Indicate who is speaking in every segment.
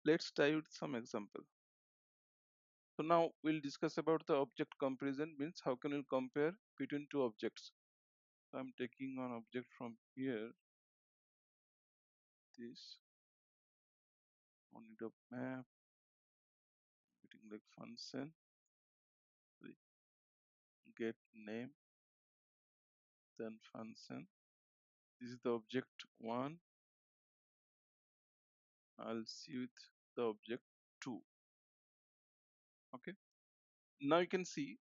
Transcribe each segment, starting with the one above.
Speaker 1: let's try with some example. So now we'll discuss about the object comparison, means how can we compare between two objects. So I'm taking one object from here, this on it of map, getting like function, sorry, get name, then function. This is the object one. I'll see with the object two. Okay. Now you can see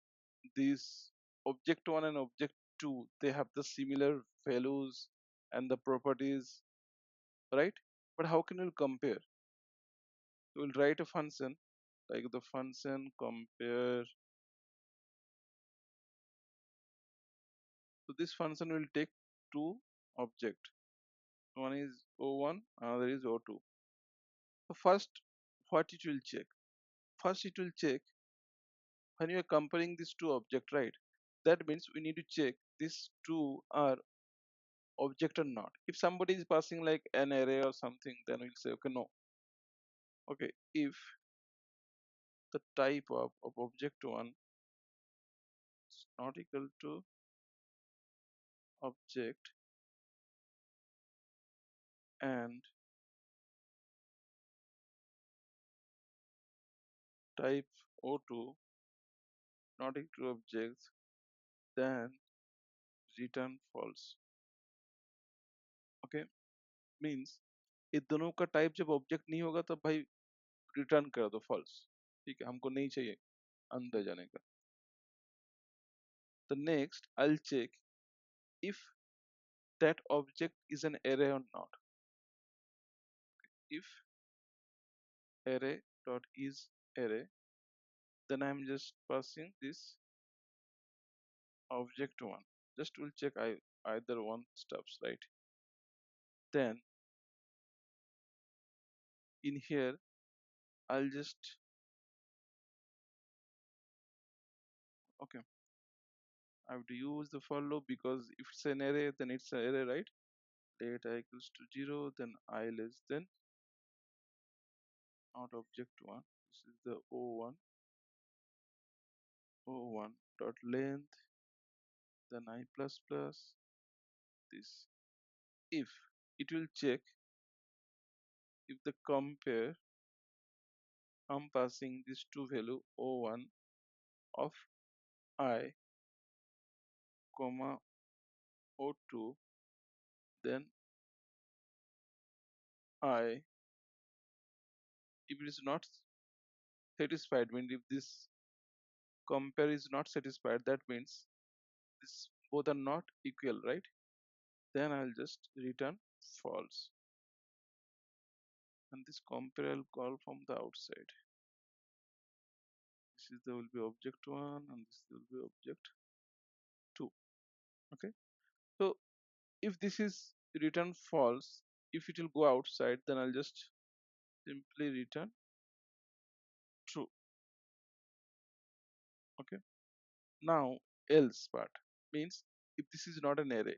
Speaker 1: this object one and object two, they have the similar values and the properties, right? But how can we compare? We'll write a function like the function compare. So this function will take two object. One is O1, another is O2. So first, what it will check? First, it will check when you are comparing these two objects, right? That means we need to check these two are object or not. If somebody is passing like an array or something, then we'll say okay, no. Okay, if the type of object one is not equal to object and type O2 not equal to objects, then return false. Okay, means ये दोनों का type जब object नहीं होगा तब भाई return कर दो फॉल्स. ठीक है, हमको नहीं चाहिए अंदर जाने का. The next I'll check if that object is an array or not. If array dot is array, then I'm just passing this object one. Just will check either one stuffs, right? Then in here I'll just okay. I have to use the for loop because if it's an array, then it's an array, right? Data equals to 0, then I less than not object one. This is the O1 dot length, then I plus plus this. If it will check if the compare, I'm passing this two value O1 of I comma O2, then I, if it is not satisfied, means if this compare is not satisfied, that means this both are not equal, right? Then I'll just return false, and this compare I'll call from the outside. This is the will be object one and this will be object two. Okay, so if this is return false, if it will go outside, then I'll just simply return true. Okay, now else part means if this is not an array,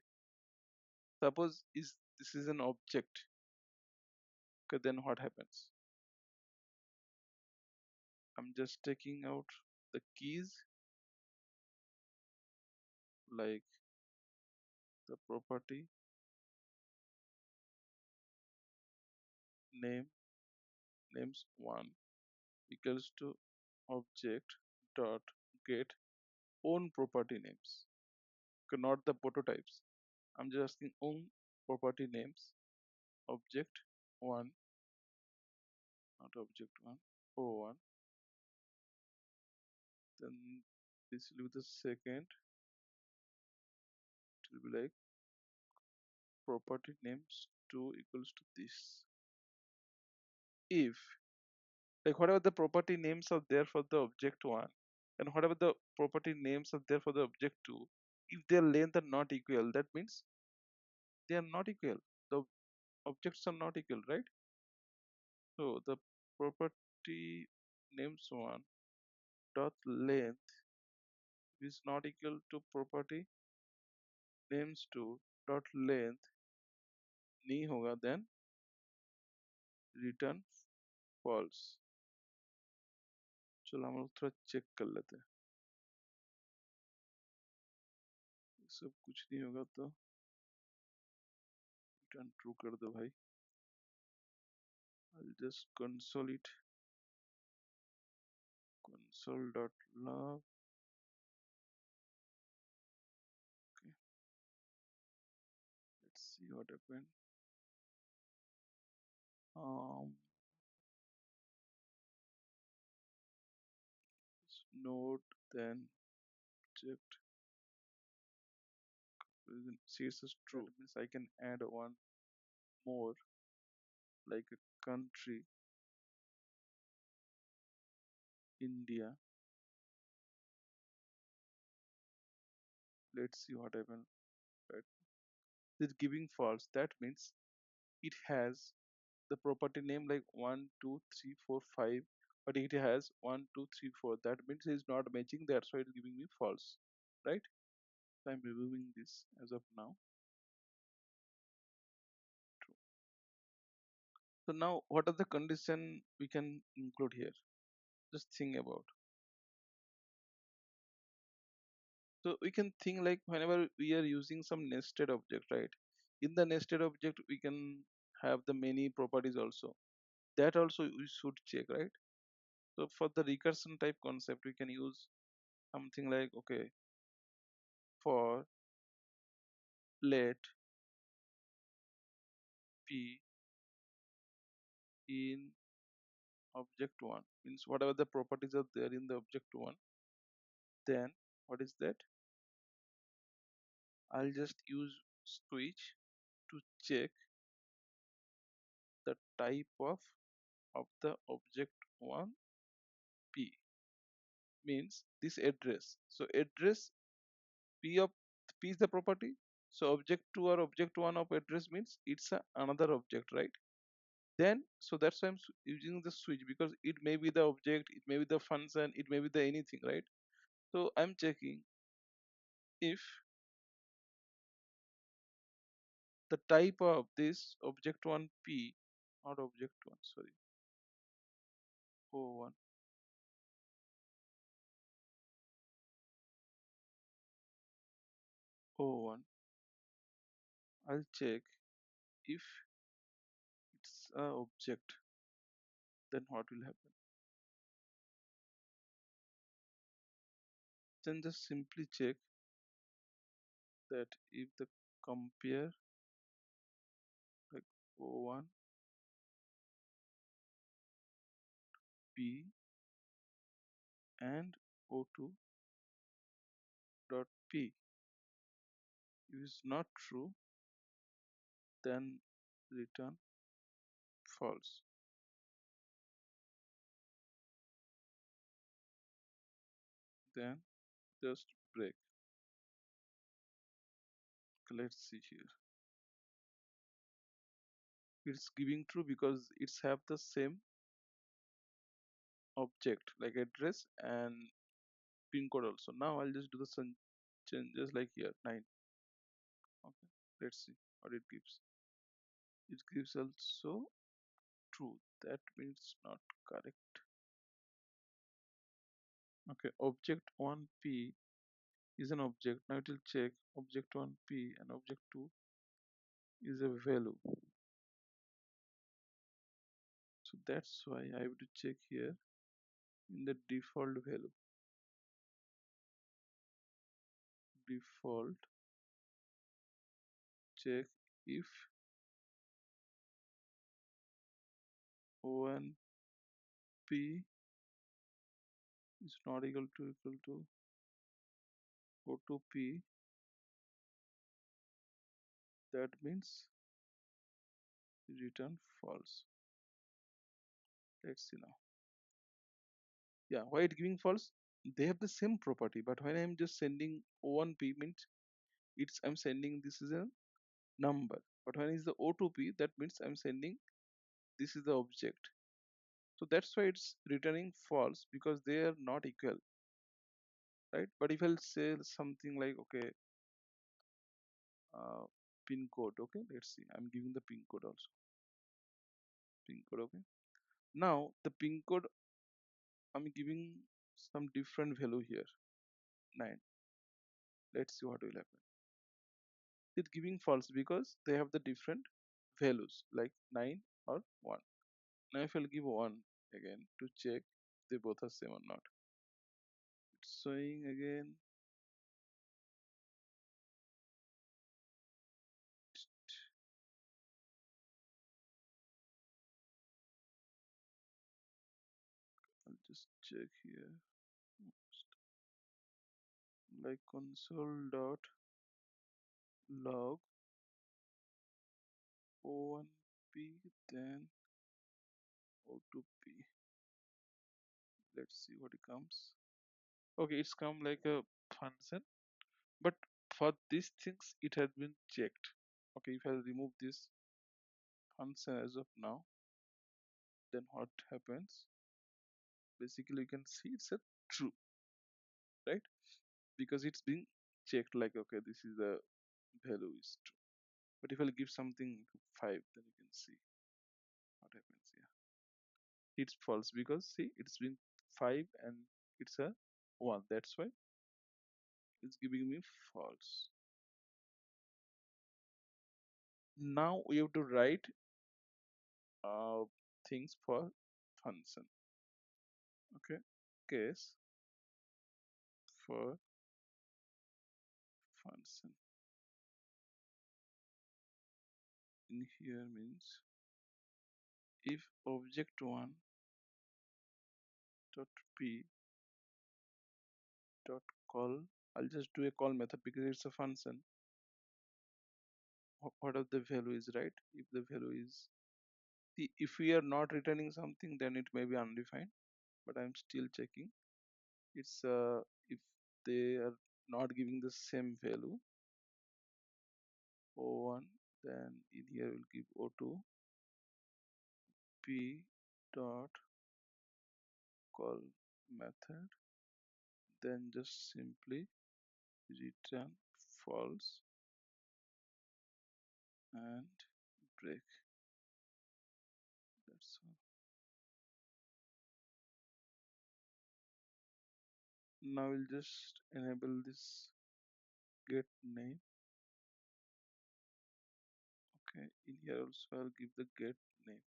Speaker 1: suppose is this is an object. Okay, then what happens? I'm just taking out the keys like the property name names one equals to object dot get own property names. Okay, not the prototypes. I'm just asking own property names object one, not object one, O1. Then this will be the second. It will be like property names 2 equals to this. If like whatever the property names are there for the object one and whatever the property names are there for the object two, if their length are not equal, that means they are not equal. The objects are not equal, right? So the property names one dot length is not equal to property names two dot length नहीं होगा, then return false. चलो हम लोग थोड़ा check कर लेते हैं, सब कुछ नहीं होगा तो रिटर्न ट्रू कर दो भाई. I'll just console it, console.log. Okay, let's see what happened. Node, then object. See, it's just true. That means I can add one more, like a country, India. Let's see what happened. Right, it's giving false. That means it has the property name like 1 2 3 4 5, but it has 1 2 3 4. That means it's not matching. That's why it's giving me false, right? So I'm removing this as of now. True. So now, what are the condition we can include here? Just think about. So we can think like whenever we are using some nested object, right? In the nested object, we can have the many properties also. That also we should check, right? So for the recursion type concept, we can use something like, okay, for let p in object one, means whatever the properties are there in the object one, then what is that? I'll just use switch to check the type of the object one p, means this address. So address p of p is the property. So object 2 or object 1 of address means it's another object, right? Then so that's why I'm using the switch, because it may be the object, it may be the function, it may be the anything, right? So I'm checking if the type of this object 1 p, not object 1, sorry, o1, o1, I'll check if it's a object, then what will happen? Then just simply check that if the compare like o1 p and o2 dot p is not true, then return false. Then just break. Let's see here. It's giving true because it's have the same object like address and pin code also. Now I'll just do the some changes like here 9. Okay, let's see what it gives. It gives also true. That means not correct. Okay, object 1p is an object. Now it will check object 1p and object 2 is a value. So that's why I have to check here in the default value. Default check if O1p is not equal to O2p, that means return false. Let's see now. Yeah, why it giving false? They have the same property, but when I'm just sending O1p means it's I'm sending this is a number, but when it's the O2p, that means I'm sending this is the object. So that's why it's returning false, because they are not equal, right? But if I'll say something like, okay, pin code, okay, let's see, I'm giving the pin code also, pin code, okay. Now the pin code, I'm giving some different value here, 9. Let's see what will happen. It's giving false because they have the different values like 9 or 1. Now if I'll give 1 again to check they both are same or not, it's showing again. I'll just check here, like console dot log o1p then o2p. Let's see what it comes. Okay, it's come like a function, but for these things it has been checked. Okay, if I remove this function as of now, then what happens? Basically you can see it's a true, right? Because it's being checked like, okay, this is the value is true. But if I'll give something 5, then you can see what happens here. It's false because see it's been 5 and it's a 1, that's why it's giving me false. Now we have to write uh, things for function. Okay, case for function in here means if object1 dot p dot call, I'll just do a call method because it's a function. What if the value is right? If the value is, see, if we are not returning something then it may be undefined, but I'm still checking. It's if they are not giving the same value o1, then in here we'll give o2 p dot call method, then just simply return false and break. That's all. Now we'll just enable this get name. Okay, in here also I'll give the get name.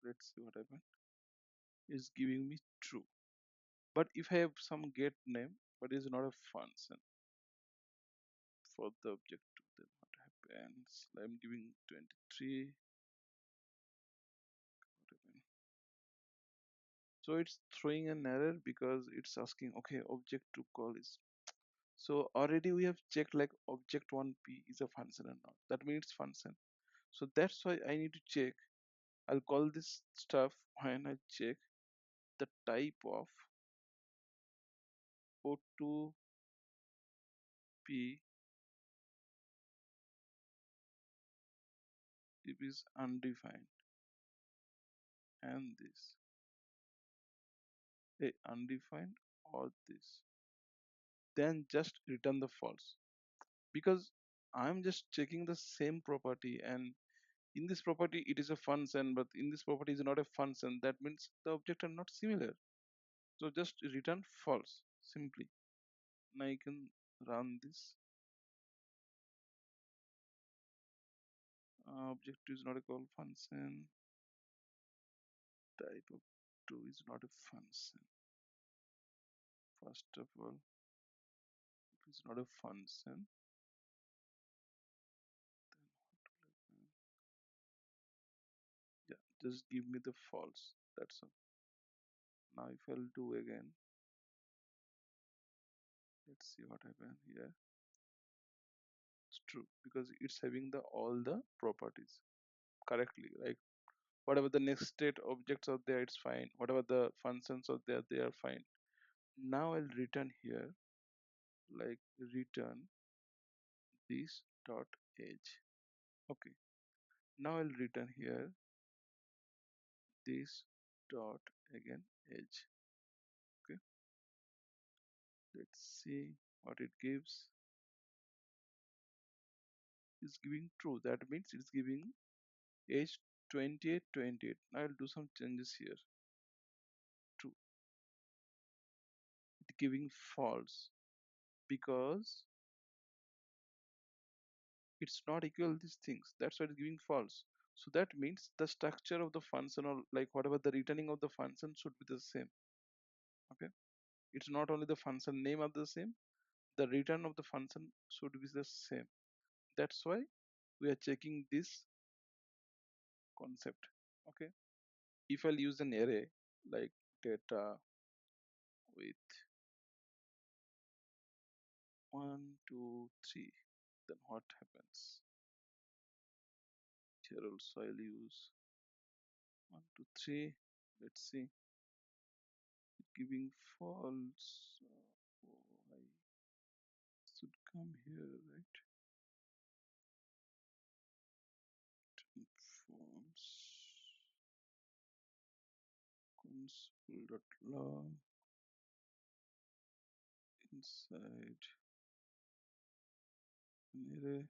Speaker 1: Let's see what happens. It's giving me true. But if I have some get name, but it's not a function for the object, then what happens? I'm giving 23. What happened? So it's throwing an error because it's asking, okay, object to call is. So already we have checked like object1p is a function or not. That means it's function. So that's why I need to check. I'll call this stuff when I check the type of o2p if is undefined and this a undefined or this, then just return the false because I'm just checking the same property, and in this property it is a function but in this property is not a function. That means the objects are not similar, so just return false simply. Now you can run this. Object is not a call function, type of 2 is not a function. First of all, it is not a function, then what will happen? Yeah, just give me the false, that's all. Now if I'll do again, let's see what happened here. It's true because it's having the all the properties correctly, like whatever the next state objects are there, it's fine. Whatever the functions are there, they are fine. Now I'll return here, like return this dot age. Okay, now I'll return here this dot again age. Okay, let's see what it gives. It's giving true, that means it's giving age 28, 28. I'll do some changes here to it giving false because it's not equal these things. That's why it's giving false. So that means the structure of the function or like whatever the returning of the function should be the same. Okay. It's not only the function name are the same, the return of the function should be the same. That's why we are checking this concept. Okay. If I'll use an array like data with 1, 2, 3, then what happens? Here also I'll use 1, 2, 3. Let's see. Giving false. I should come here, right? False. Console.log inside an array.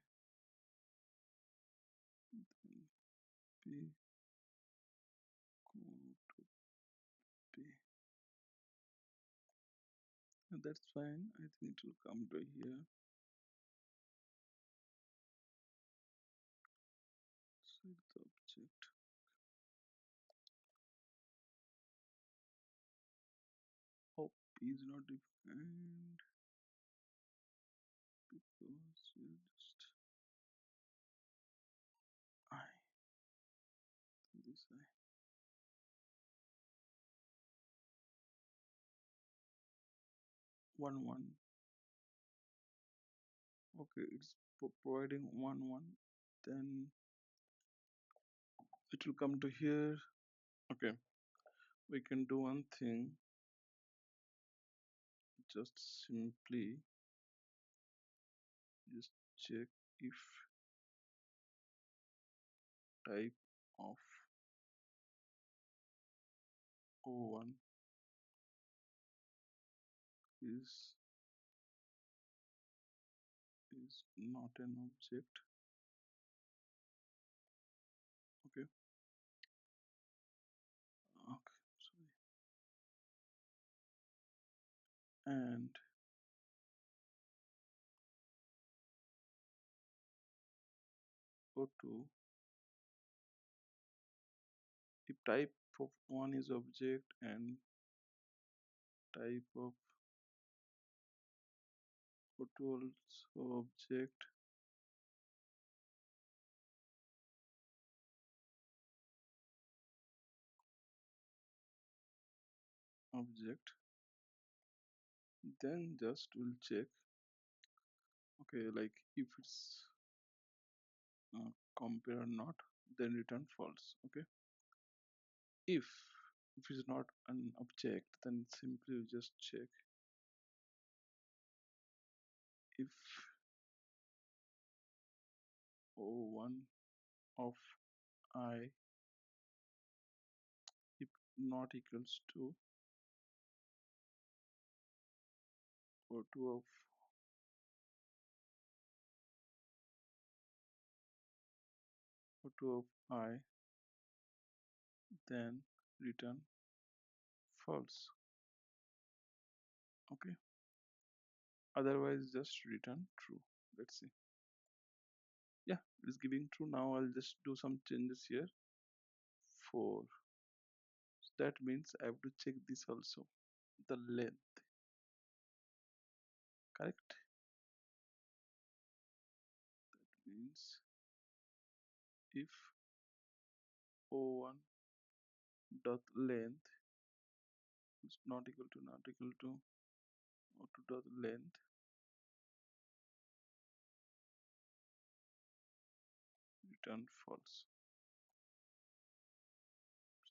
Speaker 1: Then p go to p. And that's fine. I think it will come to here. Set the object. Hope is not defined because we just I this I 1 1. Okay, it's providing 1 1. Then it will come to here. Okay, we can do one thing. Just simply just check if type of O1 is not an object. Okay. Okay. Sorry. And go to if type of one is object and type of photo also object, then just will check. Okay, like if it's compare or not, then return false. Okay, if it's not an object, then simply you just check if o1 of I if not equals to o2 of o2 of I, then return false. Okay, otherwise just return true. Let's see. Yeah, it's giving true. Now I'll just do some changes here. 4. So that means I have to check this also, the length. Correct. Means if o1 dot length is not equal to o2 dot length, return false.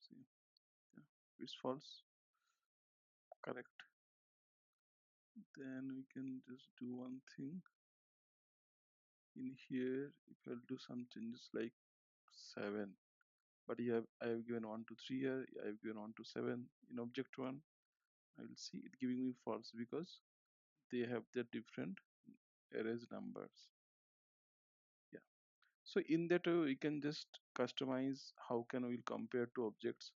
Speaker 1: See, yeah, it's false. Correct. Then we can just do one thing in here. If I'll do some changes like 7, but I have given 1 to 3 here. I have given 1 to 7 in object 1. I will see it giving me false because they have their different arrays numbers. Yeah. So in that we can just customize how can we compare two objects.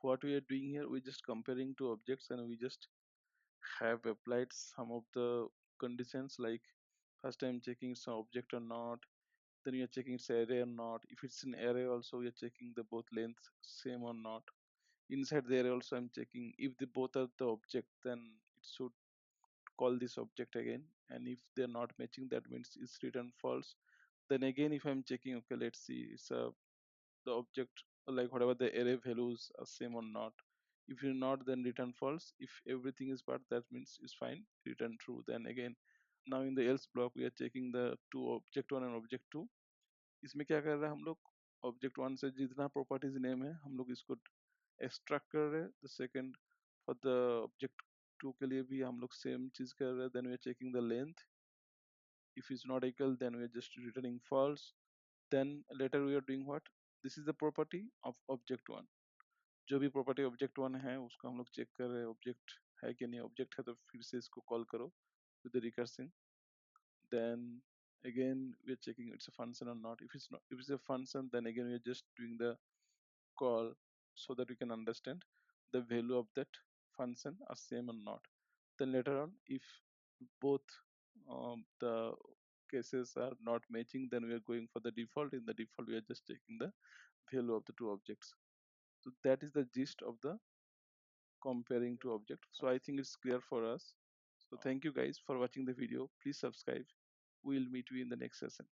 Speaker 1: What we are doing here, we're just comparing two objects, and we just have applied some of the conditions, like first I'm checking it's an object or not, then we are checking it's array or not. If it's an array also, we are checking the both length same or not. Inside the array also I'm checking if the both are the object, then it should call this object again, and if they're not matching, that means it's return false. Then again, if I'm checking, okay, let's see, it's the object, like whatever the array values are same or not. If you're not, then return false. If everything is bad, that means it's fine, return true. Then again, now in the else block we are checking the two object one and object two. इसमें क्या कर रहे हैं हम लोग, object one से जितना properties name है हम लोग इसको एक्सट्रैक्ट कर रहे हैं. The second for the object two के लिए भी हम लोग सेम चीज कर रहे हैं. Then we are checking the length. If it's not equal, then we are just returning false. Then later we are doing what, this is the property of object one. जो भी प्रॉपर्टी ऑब्जेक्ट वन है उसको हम लोग check कर रहे हैं object है कि नहीं. ऑब्जेक्ट है तो फिर से इसको कॉल करो with the recursion. Then again we are checking it's a function or not. If it's not, if it's a function, then again we are just doing the call so that we can understand the value of that function are same or not. Then later on, if both the cases are not matching, then we are going for the default. In the default, we are just checking the value of the two objects. So that is the gist of the comparing two objects. So I think it's clear for us. So thank you guys for watching the video. Please subscribe. We'll meet you in the next session.